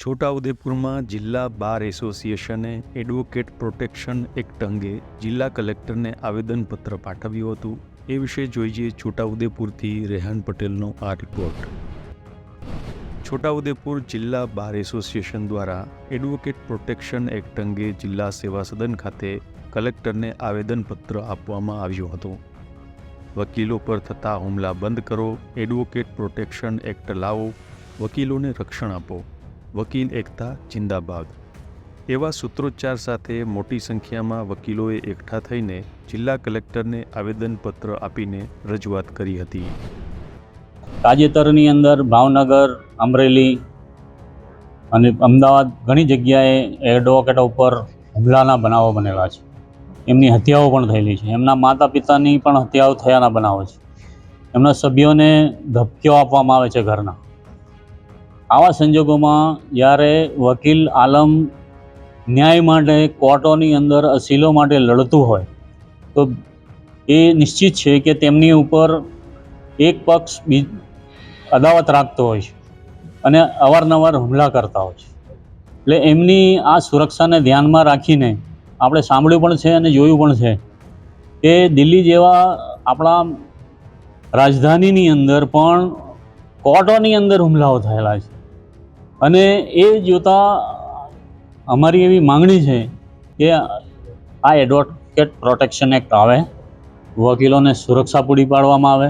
છોટાઉદેપુરમાં જિલ્લા બાર એસોસિએશને advocate protection act અંગે જિલ્લા કલેક્ટરને આવેદનપત્ર પાઠવ્યું હતું. એ વિશે જોઈએ છોટાઉદેપુરથી રેહાન પટેલનો આ રિપોર્ટ. છોટાઉદેપુર જિલ્લા બાર એસોસિએશન દ્વારા એડવોકેટ પ્રોટેક્શન એક્ટ અંગે જિલ્લા સેવા સદન ખાતે કલેક્ટરને આવેદનપત્ર આપવામાં આવ્યું હતું. વકીલો પર થતા હુમલા બંધ કરો, એડવોકેટ પ્રોટેક્શન એક્ટ લાવો, વકીલોને રક્ષણ આપો, વકીલ એકતા જિંદાબાદ એવા સૂત્રોચ્ચાર સાથે મોટી સંખ્યામાં વકીલોએ એકઠા થઈને જિલ્લા કલેક્ટરને આવેદનપત્ર આપીને રજૂઆત કરી હતી. તાજેતરની અંદર ભાવનગર, અમરેલી અને અમદાવાદ ઘણી જગ્યાએ એડવોકેટો ઉપર હુમલાના બનાવો બનેલા છે. એમની હત્યાઓ પણ થયેલી છે. એમના માતા પિતાની પણ હત્યાઓ થયાના બનાવો છે. એમના સભ્યોને ધમકીઓ આપવામાં આવે છે ઘરના. આવા સંજોગોમાં જ્યારે વકીલ આલમ ન્યાય માટે કોર્ટોની અંદર અસીલો માટે લડતું હોય તો એ નિશ્ચિત છે કે તેમની ઉપર એક પક્ષ અદાવત રાખતો હોય છે અને અવારનવાર હુમલા કરતા હોય છે. એટલે એમની આ સુરક્ષાને ધ્યાનમાં રાખીને આપણે સાંભળ્યું પણ છે અને જોયું પણ છે કે દિલ્હી જેવા આપણા રાજધાનીની અંદર પણ કોર્ટોની અંદર હુમલાઓ થયેલા છે. અને એ જોતાં અમારી એવી માંગણી છે કે આ એડવોકેટ પ્રોટેક્શન એક્ટ આવે, વકીલોને સુરક્ષા પૂરી પાડવામાં આવે